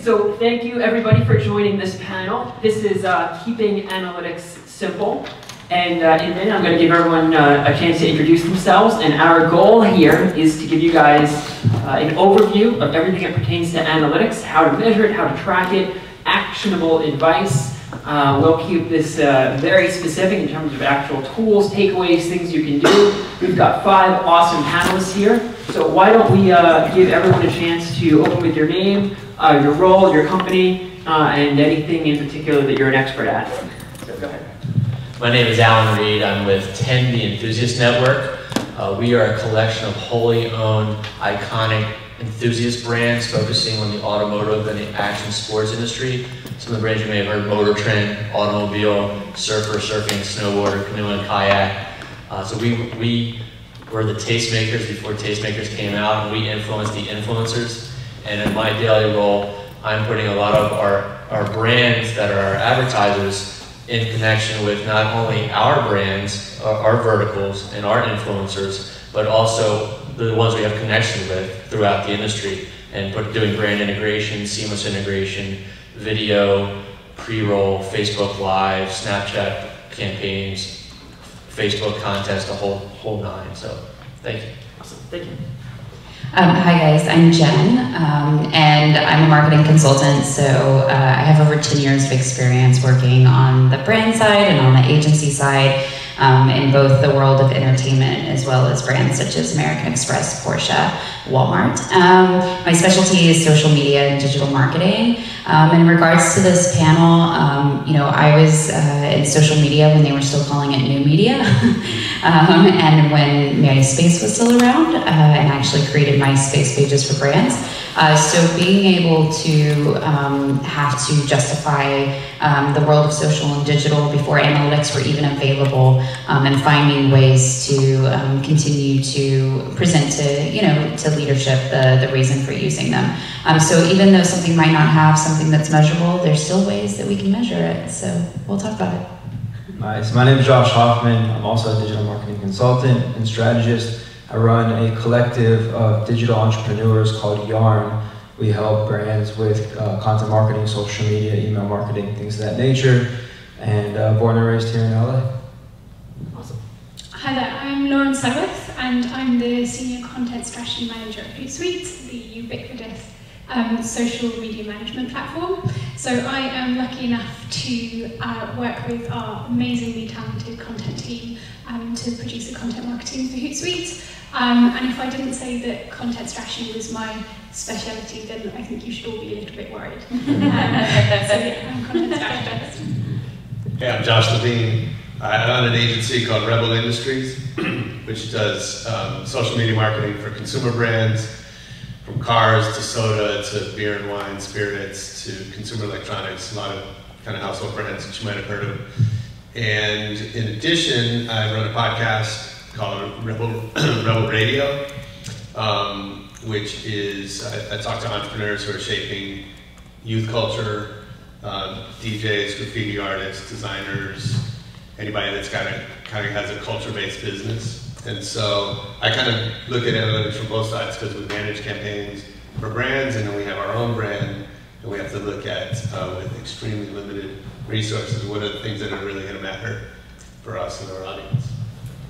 So thank you everybody for joining this panel. This is Keeping Analytics Simple. And in a minute, I'm going to give everyone a chance to introduce themselves. And our goal here is to give you guys an overview of everything that pertains to analytics, how to measure it, how to track it, actionable advice. We'll keep this very specific in terms of actual tools, takeaways, things you can do. We've got 5 awesome panelists here. So why don't we give everyone a chance to open with your name, your role, your company, and anything in particular that you're an expert at. So go ahead. My name is Alan Reed. I'm with 10 The Enthusiast Network. We are a collection of wholly owned, iconic enthusiast brands focusing on the automotive and the action sports industry. Some of the brands you may have heard: Motor Trend, Automobile, Surfer, Surfing, Snowboarder, Canoe and Kayak. So we were the tastemakers before tastemakers came out, and we influenced the influencers. And in my daily role, I'm putting a lot of our brands that are our advertisers in connection with not only our brands, our verticals, and our influencers, but also the ones we have connection with throughout the industry, and doing brand integration, seamless integration, video, pre-roll, Facebook Live, Snapchat campaigns, Facebook contests, the whole nine. So, thank you. Awesome, thank you. Hi guys, I'm Jen, and I'm a marketing consultant, so I have over 10 years of experience working on the brand side and on the agency side in both the world of entertainment as well as brands such as American Express, Porsche, Walmart. My specialty is social media and digital marketing. In regards to this panel, you know, I was in social media when they were still calling it new media, and when MySpace was still around, and actually created MySpace pages for brands. So being able to have to justify the world of social and digital before analytics were even available, and finding ways to continue to present to, you know, to leadership the reason for using them. So even though something might not have something that's measurable, there's still ways that we can measure it. So we'll talk about it. Nice. My name is Josh Hoffman. I'm also a digital marketing consultant and strategist. I run a collective of digital entrepreneurs called Yarn. We help brands with content marketing, social media, email marketing, things of that nature. And born and raised here in LA. Awesome. Hi there, I'm Lauren Soworth, and I'm the Senior Content Strategy Manager at Hootsuite, the ubiquitous social media management platform. So I am lucky enough to work with our amazingly talented content team to produce the content marketing for Hootsuite. And if I didn't say that content strategy was my speciality, then I think you should all be a little bit worried. So yeah, I'm content strategist. Hey, I'm Josh Levine. I run an agency called Rebel Industries, which does social media marketing for consumer brands, from cars to soda to beer and wine, spirits to consumer electronics, a lot of kind of household brands that you might have heard of. And in addition, I run a podcast called Rebel Radio, which is, I talk to entrepreneurs who are shaping youth culture, DJs, graffiti artists, designers, anybody that's kind of has a culture-based business. And so I kind of look at analytics from both sides, because we manage campaigns for brands, and then we have our own brand, and we have to look at, with extremely limited resources, what are the things that are really going to matter for us and our audience.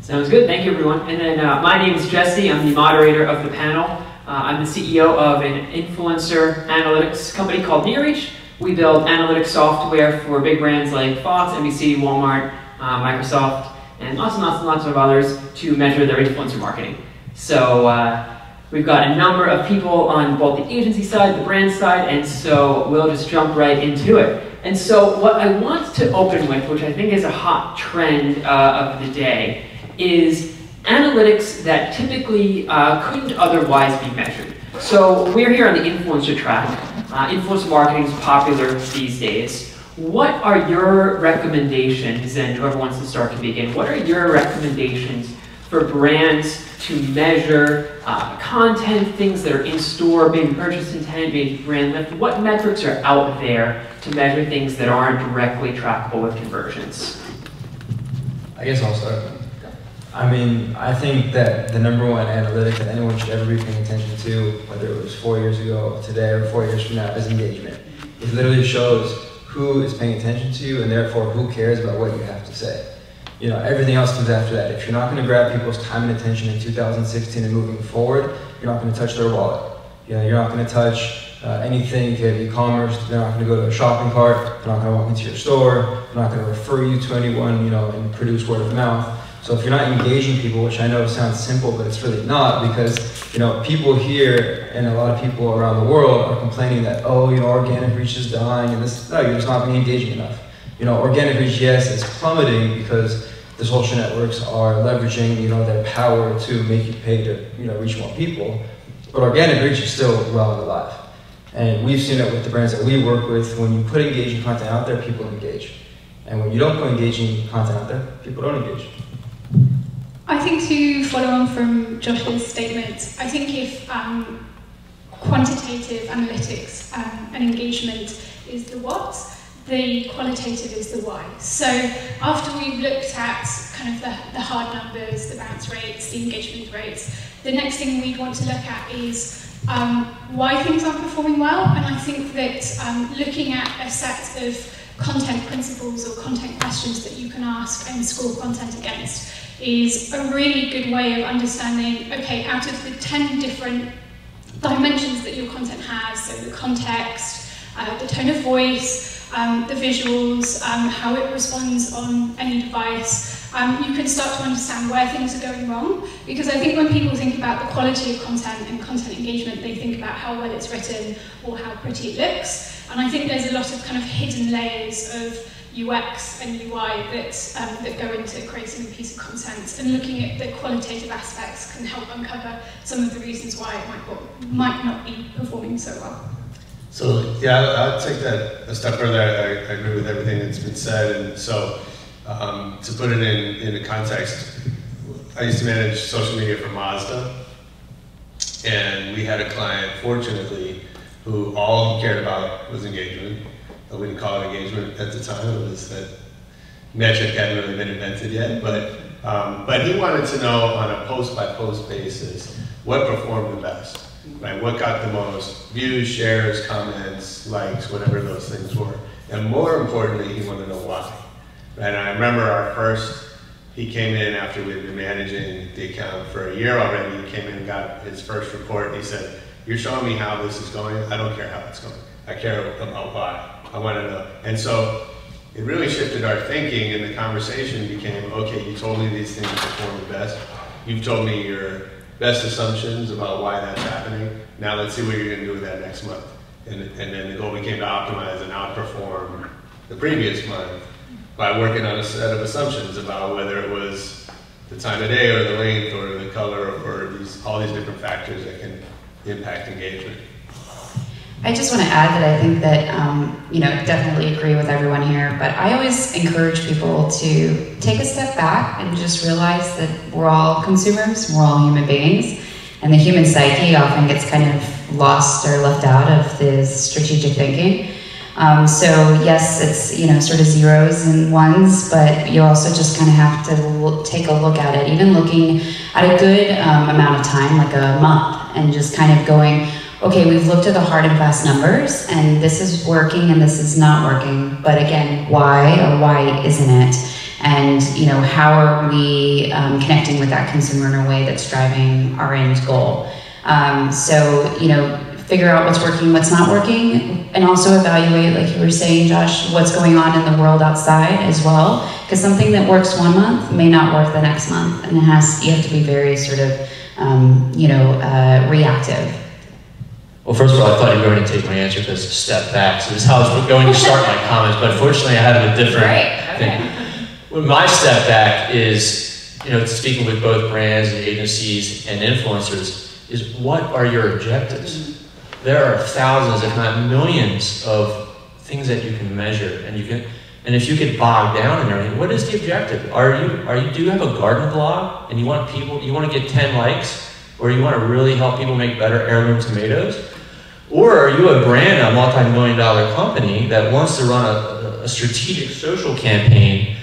Sounds good, thank you everyone. And then my name is Jesse, I'm the moderator of the panel. I'm the CEO of an influencer analytics company called Nearreach. We build analytics software for big brands like Fox, NBC, Walmart, Microsoft, and lots and lots and lots of others to measure their influencer marketing. So we've got a number of people on both the agency side, the brand side, and so we'll just jump right into it. And so what I want to open with, which I think is a hot trend of the day, is analytics that typically couldn't otherwise be measured. So we're here on the influencer track. Influencer marketing is popular these days. What are your recommendations, and whoever wants to start can begin, what are your recommendations for brands to measure content, things that are in store, maybe purchase intent, maybe brand lift? What metrics are out there to measure things that aren't directly trackable with conversions? I guess I'll start. I mean, I think that the number one analytic that anyone should ever be paying attention to, whether it was 4 years ago, today, or 4 years from now, is engagement. It literally shows who is paying attention to you and therefore who cares about what you have to say. You know, everything else comes after that. If you're not going to grab people's time and attention in 2016 and moving forward, you're not going to touch their wallet. You know, you're not going to touch anything if you have e-commerce. They're not going to go to a shopping cart. They're not going to walk into your store. They're not going to refer you to anyone, you know, and produce word of mouth. So if you're not engaging people, which I know sounds simple, but it's really not, because, you know, people here and a lot of people around the world are complaining that, oh, you know, organic reach is dying and this. No, you're just not being engaging enough. You know, organic reach, yes, is plummeting because the social networks are leveraging, you know, their power to make you pay to, you know, reach more people. But organic reach is still well and alive. And we've seen it with the brands that we work with. When you put engaging content out there, people engage. And when you don't put engaging content out there, people don't engage. I think to follow on from Josh's statement, I think if quantitative analytics and engagement is the what, the qualitative is the why. So after we've looked at kind of the hard numbers, the bounce rates, the engagement rates, the next thing we'd want to look at is why things aren't performing well. And I think that looking at a set of content principles or content questions that you can ask and score content against is a really good way of understanding, okay, out of the 10 different dimensions that your content has, so the context, the tone of voice, the visuals, how it responds on any device, you can start to understand where things are going wrong. Because I think when people think about the quality of content and content engagement, they think about how well it's written or how pretty it looks. And I think there's a lot of kind of hidden layers of UX and UI that go into creating a piece of content, and looking at the qualitative aspects can help uncover some of the reasons why it might not be performing so well. So yeah, I'll take that a step further. I agree with everything that's been said, and so to put it in a context, I used to manage social media for Mazda, and we had a client, fortunately, who all he cared about was engagement. We didn't call it engagement at the time. It was that metric hadn't really been invented yet, but he wanted to know on a post-by-post basis what performed the best, right? What got the most views, shares, comments, likes, whatever those things were. And more importantly, he wanted to know why, right? And I remember he came in after we'd been managing the account for a year already. He came in and got his first report, and he said, "You're showing me how this is going. I don't care how it's going. I care about why. I want to know." And so it really shifted our thinking, and the conversation became, okay, you told me these things perform the best. You've told me your best assumptions about why that's happening. Now let's see what you're going to do with that next month. And then the goal became to optimize and outperform the previous month by working on a set of assumptions about whether it was the time of day or the length or the color or all these different factors that can impact engagement. I just want to add that I think that, definitely agree with everyone here, but I always encourage people to take a step back and just realize that we're all consumers, we're all human beings, and the human psyche often gets kind of lost or left out of this strategic thinking. So yes, it's, sort of zeros and ones, but you also just kind of have to take a look at it, even looking at a good amount of time, like a month, and just kind of going, okay, we've looked at the hard and fast numbers, and this is working and this is not working, but again, why or why isn't it? And how are we connecting with that consumer in a way that's driving our end goal? Figure out what's working, what's not working, and also evaluate, like you were saying, Josh, what's going on in the world outside as well, because something that works one month may not work the next month, and you have to be very sort of, reactive. Well, first of all, I thought you were going to take my answer as a step back, so this is how I was going to start my comments, but unfortunately I had a different thing. Well, my step back is, speaking with both brands and agencies and influencers, is what are your objectives? There are thousands, if not millions, of things that you can measure, and if you get bogged down in everything, what is the objective? Do you have a garden blog and you want to get 10 likes, or you want to really help people make better heirloom tomatoes? Or are you a brand, a multi-million-dollar company that wants to run a strategic social campaign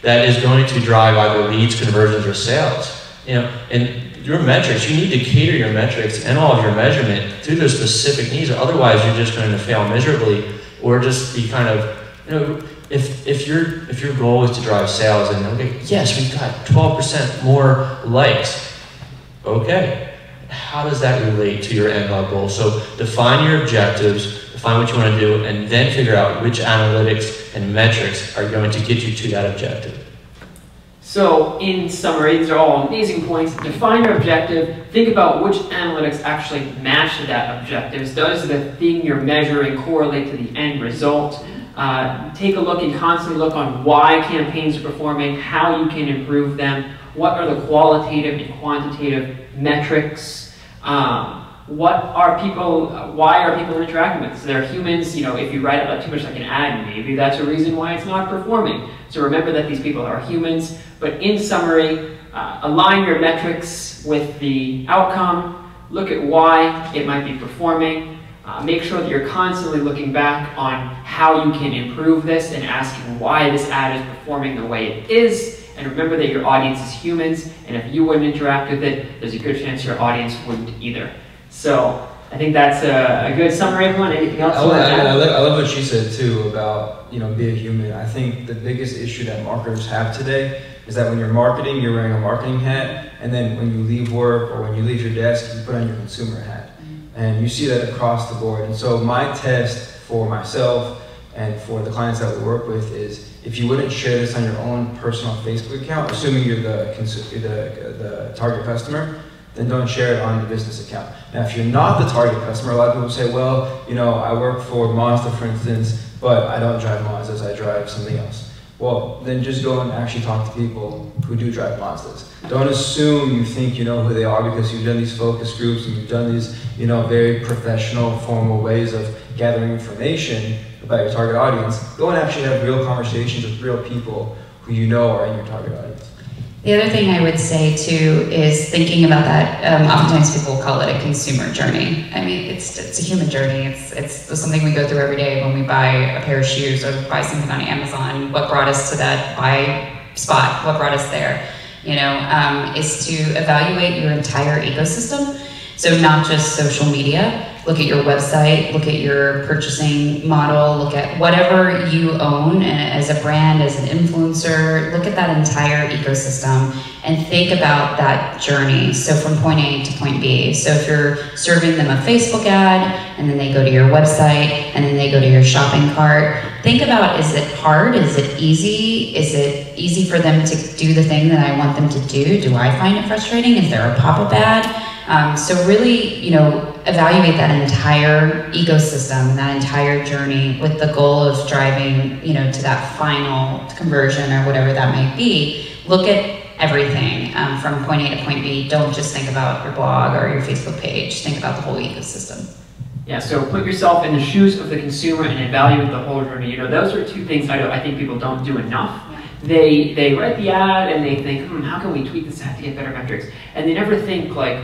that is going to drive either leads, conversions, or sales. You know, and your metrics, you need to cater your metrics and all of your measurement to those specific needs, or otherwise you're just going to fail miserably, or just be kind of, you know, if your goal is to drive sales and okay, yes, we've got 12% more likes, okay, how does that relate to your end goal? So define your objectives, define what you want to do, and then figure out which analytics and metrics are going to get you to that objective. So in summary, these are all amazing points. Define your objective. Think about which analytics actually match to that objective. Does the thing you're measuring correlate to the end result? Take a look and constantly look on why campaigns are performing, how you can improve them, what are the qualitative and quantitative metrics, why are people interacting with us? They're humans, you know, if you write about too much like an ad, maybe that's a reason why it's not performing. So remember that these people are humans, but in summary, align your metrics with the outcome, look at why it might be performing, make sure that you're constantly looking back on how you can improve this and asking why this ad is performing the way it is. And remember that your audience is humans, and if you wouldn't interact with it, there's a good chance your audience wouldn't either. So I think that's a good summary, everyone. Anything else? I love what she said too about, you know, be a human. I think the biggest issue that marketers have today is that when you're marketing, you're wearing a marketing hat, and then when you leave work or when you leave your desk, you put on your consumer hat. And you see that across the board. And so my test for myself and for the clients that we work with is, if you wouldn't share this on your own personal Facebook account, assuming you're the target customer, then don't share it on your business account. Now, if you're not the target customer, a lot of people say, well, you know, I work for Mazda, for instance, but I don't drive Mazdas, I drive something else. Well, then just go and actually talk to people who do drive Mazdas. Don't assume you think you know who they are because you've done these focus groups and you've done these, you know, very professional, formal ways of gathering information about your target audience. Go and actually have real conversations with real people who you know are in your target audience. The other thing I would say too is thinking about that. Oftentimes people call it a consumer journey. I mean, it's a human journey. It's something we go through every day when we buy a pair of shoes or buy something on Amazon. What brought us to that buy spot? What brought us there? You know, is to evaluate your entire ecosystem. So not just social media. Look at your website, look at your purchasing model, look at whatever you own as a brand, as an influencer, look at that entire ecosystem and think about that journey. So from point A to point B. So if you're serving them a Facebook ad and then they go to your website and then they go to your shopping cart, think about, is it hard? Is it easy? Is it easy for them to do the thing that I want them to do? Do I find it frustrating? Is there a pop-up ad? So really, you know, evaluate that entire ecosystem, that entire journey with the goal of driving, you know, to that final conversion or whatever that might be. Look at everything from point A to point B. Don't just think about your blog or your Facebook page. Think about the whole ecosystem. Yeah, so put yourself in the shoes of the consumer and evaluate the whole journey. You know, those are two things I think people don't do enough. They write the ad and they think, how can we tweak this ad to get better metrics? And they never think like,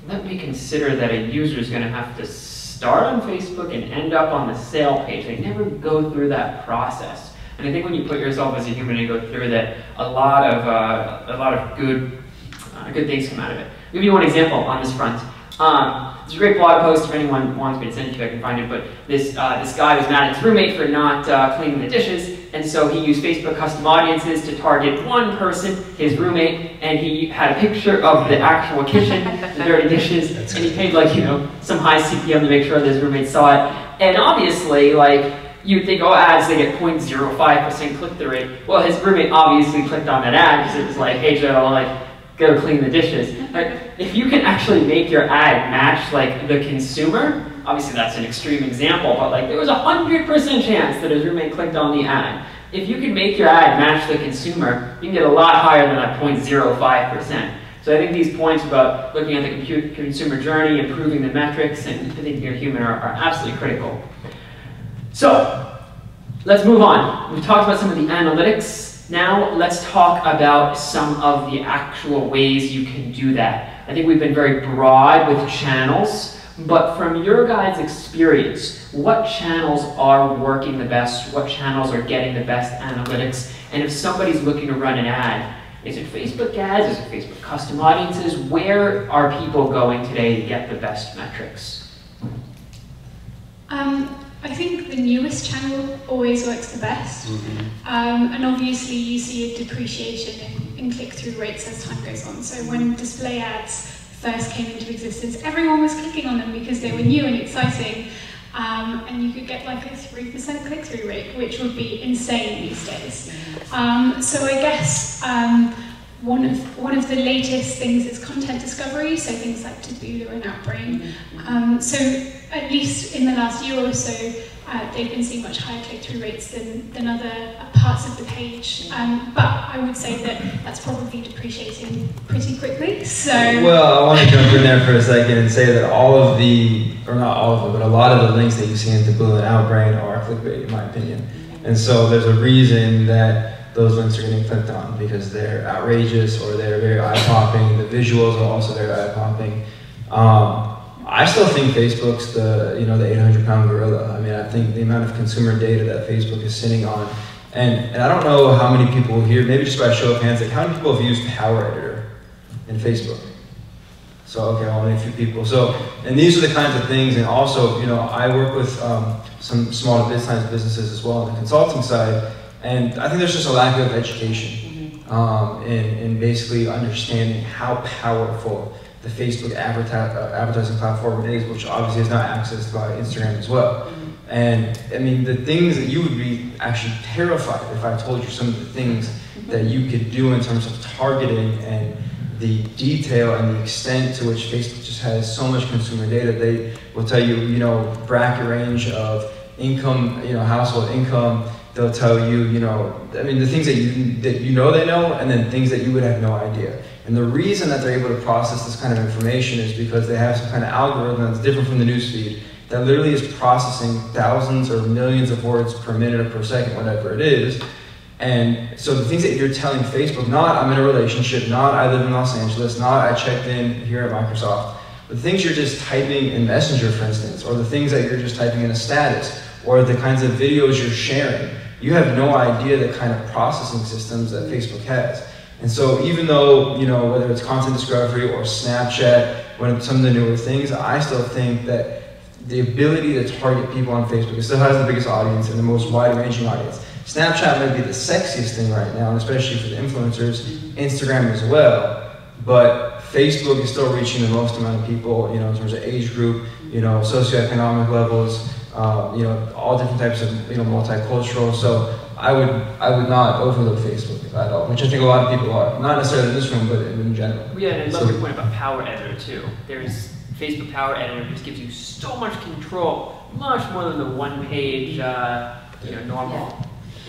let me consider that a user is going to have to start on Facebook and end up on the sale page. They never go through that process. And I think when you put yourself as a human and go through that, a lot of good things come out of it. I'll give you one example on this front. There's a great blog post. If anyone wants me to send it to you, I can find it. But this guy was mad at his roommate for not cleaning the dishes, and so he used Facebook custom audiences to target one person, his roommate, and he had a picture of the actual kitchen, the dirty dishes, and he paid like, you know, some high CPM to make sure that his roommate saw it. And obviously, like, you'd think, oh, ads, they get 0.05% click-through rate. Well, his roommate obviously clicked on that ad because it was like, hey, Joe, like, go clean the dishes. Like, if you can actually make your ad match like the consumer, obviously that's an extreme example, but like there was 100% chance that his roommate clicked on the ad. If you can make your ad match the consumer, you can get a lot higher than that 0.05%. So I think these points about looking at the consumer journey, improving the metrics, and thinking you're human are absolutely critical. So let's move on. We've talked about some of the analytics. Now let's talk about some of the actual ways you can do that. I think we've been very broad with channels. But from your guys' experience, what channels are working the best? What channels are getting the best analytics? And if somebody's looking to run an ad, is it Facebook ads? Is it Facebook custom audiences? Where are people going today to get the best metrics? I think the newest channel always works the best. And obviously you see a depreciation in click-through rates as time goes on. So when display ads first came into existence, everyone was clicking on them because they were new and exciting. And you could get like a 3% click-through rate, which would be insane these days. So I guess one of the latest things is content discovery, so things like Taboola and Outbrain. So at least in the last year or so, they've been seeing much higher click-through rates than other parts of the page. But I would say that that's probably depreciating pretty quickly. So well, I want to jump in there for a second and say that all of the, or not all of them, but a lot of the links that you see in Taboola and Outbrain are clickbait, in my opinion. And so there's a reason that those links are getting clicked on, because they're outrageous or they're very eye-popping. The visuals are also very eye-popping. I still think Facebook's the 800-pound gorilla. I mean, I think the amount of consumer data that Facebook is sitting on, and I don't know how many people here, maybe just by show of hands, like how many people have used Power Editor in Facebook? So, okay, only a few people. So, and these are the kinds of things, and also, I work with some small to mid-sized businesses as well on the consulting side, and I think there's just a lack of education in basically understanding how powerful the Facebook advertising platform is, which obviously is now accessed by Instagram as well. And I mean, the things that you would be actually terrified if I told you some of the things that you could do in terms of targeting and the detail and the extent to which Facebook just has so much consumer data. They will tell you, bracket range of income, household income. They'll tell you, I mean, the things that they know, and then things that you would have no idea. And the reason that they're able to process this kind of information is because they have some kind of algorithm that's different from the newsfeed that literally is processing thousands or millions of words per minute or per second, whatever it is. And so the things that you're telling Facebook, not I'm in a relationship, not I live in Los Angeles, not I checked in here at Microsoft, but the things you're just typing in Messenger, for instance, or the things that you're just typing in a status, or the kinds of videos you're sharing, you have no idea the kind of processing systems that Facebook has. And so even though, whether it's content discovery or Snapchat, one of some of the newer things, I still think that the ability to target people on Facebook, it still has the biggest audience and the most wide-ranging audience. Snapchat might be the sexiest thing right now, and especially for the influencers, Instagram as well, but Facebook is still reaching the most amount of people, in terms of age group, socioeconomic levels, all different types of, multicultural. So I would not overlook Facebook at all, which I think a lot of people are. Not necessarily in this room, but in general. Yeah, and I love your point about Power Editor too. There's Facebook Power Editor, which gives you so much control, much more than the one-page, normal.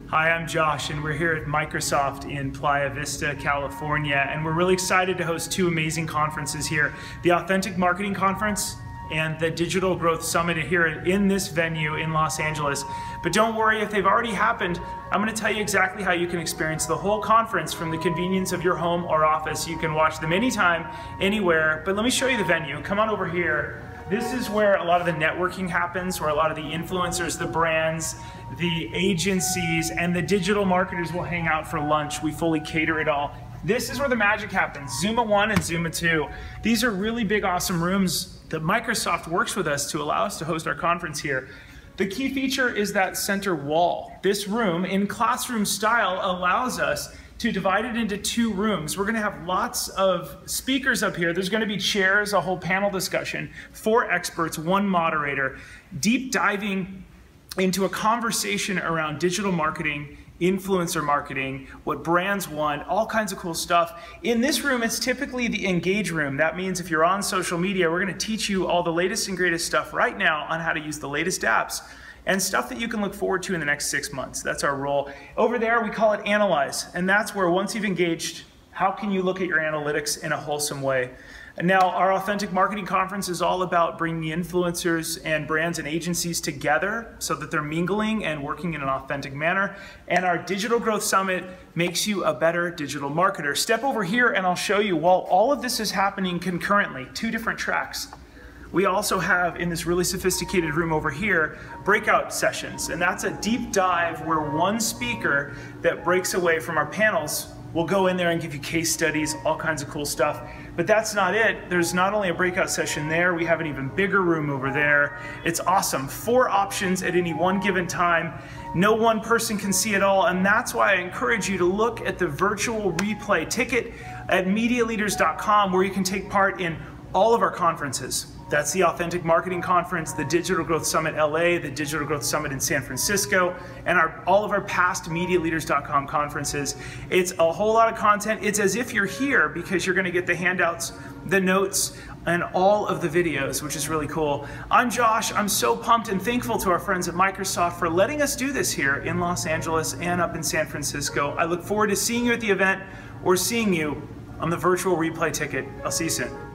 Hi, I'm Josh, and we're here at Microsoft in Playa Vista, California, and we're really excited to host two amazing conferences here, the Authentic Marketing Conference and the Digital Growth Summit here in this venue in Los Angeles. But don't worry, if they've already happened, I'm going to tell you exactly how you can experience the whole conference from the convenience of your home or office. You can watch them anytime, anywhere, but let me show you the venue. Come on over here. This is where a lot of the networking happens, where a lot of the influencers, the brands, the agencies, and the digital marketers will hang out for lunch. We fully cater it all. This is where the magic happens, Zuma 1 and Zuma 2. These are really big, awesome rooms that Microsoft works with us to allow us to host our conference here. The key feature is that center wall. This room, in classroom style, allows us to divide it into two rooms. We're gonna have lots of speakers up here. There's gonna be chairs, a whole panel discussion, 4 experts, 1 moderator, deep diving into a conversation around digital marketing, influencer marketing, what brands want, all kinds of cool stuff. In this room, it's typically the engage room. That means if you're on social media, we're gonna teach you all the latest and greatest stuff right now on how to use the latest apps and stuff that you can look forward to in the next 6 months. That's our role. Over there, we call it Analyze, and that's where once you've engaged, how can you look at your analytics in a wholesome way? And now our Authentic Marketing Conference is all about bringing influencers and brands and agencies together so that they're mingling and working in an authentic manner. And our Digital Growth Summit makes you a better digital marketer. Step over here and I'll show you, while all of this is happening concurrently, 2 different tracks. we also have, in this really sophisticated room over here, breakout sessions. And that's a deep dive where one speaker that breaks away from our panels will go in there and give you case studies, all kinds of cool stuff. But that's not it. There's not only a breakout session there, we have an even bigger room over there. It's awesome. 4 options at any one given time. No one person can see it all, and that's why I encourage you to look at the virtual replay ticket at MediaLeaders.com, where you can take part in all of our conferences. That's the Authentic Marketing Conference, the Digital Growth Summit LA, the Digital Growth Summit in San Francisco, and all of our past MediaLeaders.com conferences. It's a whole lot of content. It's as if you're here because you're going to get the handouts, the notes, and all of the videos, which is really cool. I'm Josh. I'm so pumped and thankful to our friends at Microsoft for letting us do this here in Los Angeles and up in San Francisco. I look forward to seeing you at the event or seeing you on the virtual replay ticket. I'll see you soon.